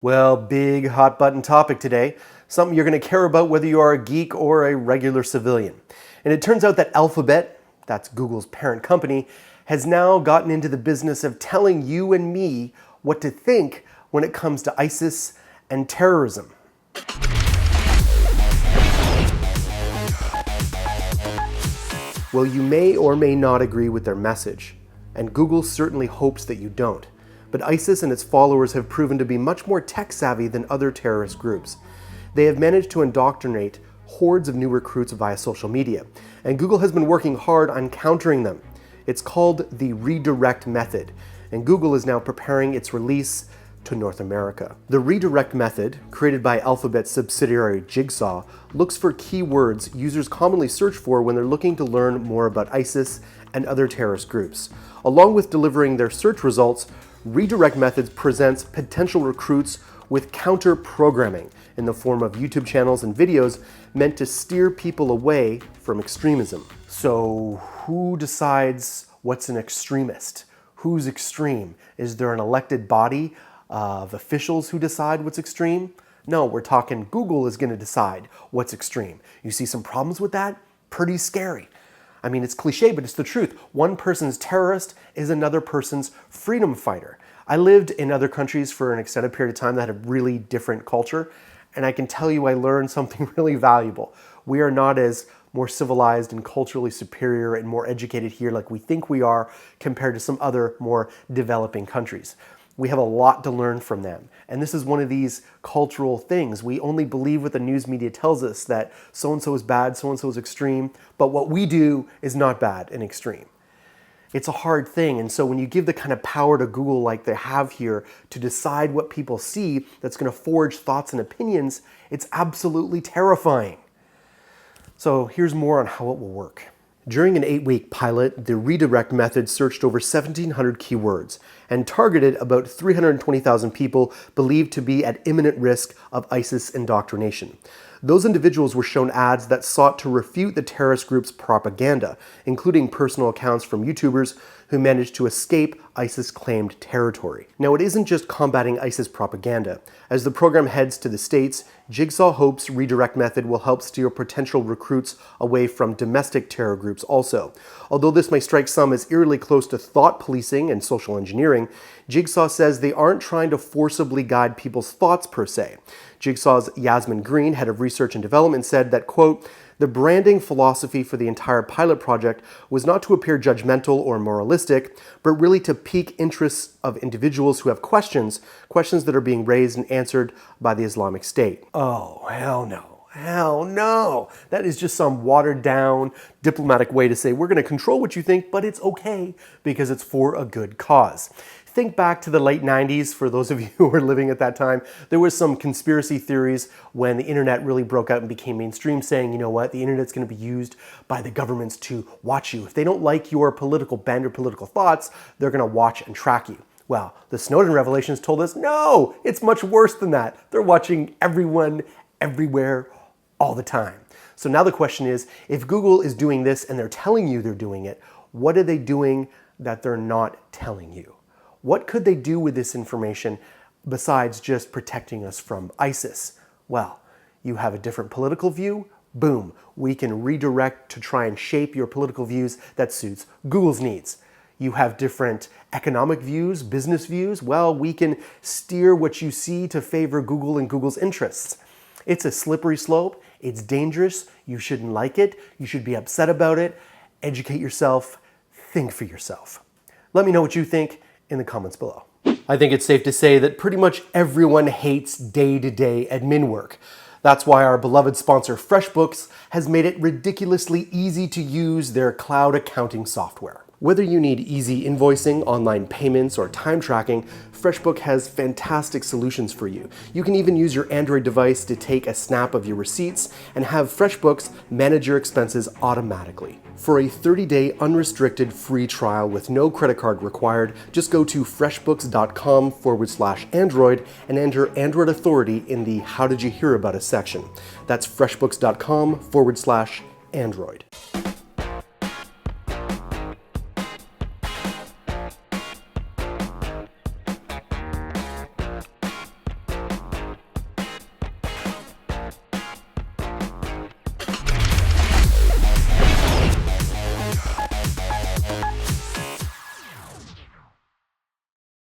Well, big hot button topic today, something you're going to care about whether you are a geek or a regular civilian. And it turns out that Alphabet, that's Google's parent company, has now gotten into the business of telling you and me what to think when it comes to ISIS and terrorism. Well, you may or may not agree with their message, and Google certainly hopes that you don't. But ISIS and its followers have proven to be much more tech-savvy than other terrorist groups. They have managed to indoctrinate hordes of new recruits via social media, and Google has been working hard on countering them. It's called the redirect method, and Google is now preparing its release to North America. The redirect method, created by Alphabet's subsidiary Jigsaw, looks for keywords users commonly search for when they're looking to learn more about ISIS and other terrorist groups. Along with delivering their search results, redirect methods presents potential recruits with counter-programming in the form of YouTube channels and videos meant to steer people away from extremism. So who decides what's an extremist? Who's extreme? Is there an elected body of officials who decide what's extreme? No, we're talking Google is going to decide what's extreme. You see some problems with that? Pretty scary. I mean, it's cliche, but it's the truth. One person's terrorist is another person's freedom fighter. I lived in other countries for an extended period of time that had a really different culture, and I can tell you I learned something really valuable. We are not as more civilized and culturally superior and more educated here like we think we are compared to some other more developing countries. We have a lot to learn from them. And this is one of these cultural things. We only believe what the news media tells us, that so-and-so is bad, so-and-so is extreme, but what we do is not bad and extreme. It's a hard thing, and so when you give the kind of power to Google like they have here to decide what people see that's going to forge thoughts and opinions, it's absolutely terrifying. So here's more on how it will work. During an 8-week pilot, the redirect method searched over 1,700 keywords and targeted about 320,000 people believed to be at imminent risk of ISIS indoctrination. Those individuals were shown ads that sought to refute the terrorist group's propaganda, including personal accounts from YouTubers who managed to escape ISIS-claimed territory. Now, it isn't just combating ISIS propaganda. As the program heads to the States, Jigsaw hopes redirect method will help steer potential recruits away from domestic terror groups also. Although this may strike some as eerily close to thought policing and social engineering, Jigsaw says they aren't trying to forcibly guide people's thoughts per se. Jigsaw's Yasmin Green, head of research and development, said that, quote, "The branding philosophy for the entire pilot project was not to appear judgmental or moralistic, but really to pique interests of individuals who have questions that are being raised and answered by the Islamic State." Oh, hell no. Hell no. That is just some watered down diplomatic way to say we're going to control what you think, but it's okay because it's for a good cause. Think back to the late 90s, for those of you who were living at that time. There was some conspiracy theories when the internet really broke out and became mainstream, saying, you know what, the internet's going to be used by the governments to watch you. If they don't like your political bent or political thoughts, they're going to watch and track you. Well, the Snowden revelations told us, no, it's much worse than that. They're watching everyone, everywhere, all the time. So now the question is, if Google is doing this and they're telling you they're doing it, what are they doing that they're not telling you? What could they do with this information besides just protecting us from ISIS? Well, you have a different political view? Boom, we can redirect to try and shape your political views that suits Google's needs. You have different economic views, business views? Well, we can steer what you see to favor Google and Google's interests. It's a slippery slope. It's dangerous. You shouldn't like it. You should be upset about it. Educate yourself. Think for yourself. Let me know what you think in the comments below. I think it's safe to say that pretty much everyone hates day-to-day admin work. That's why our beloved sponsor FreshBooks has made it ridiculously easy to use their cloud accounting software. Whether you need easy invoicing, online payments, or time tracking, FreshBooks has fantastic solutions for you. You can even use your Android device to take a snap of your receipts and have FreshBooks manage your expenses automatically. For a 30-day unrestricted free trial with no credit card required, just go to freshbooks.com/Android and enter Android Authority in the How Did You Hear About Us section. That's freshbooks.com/Android.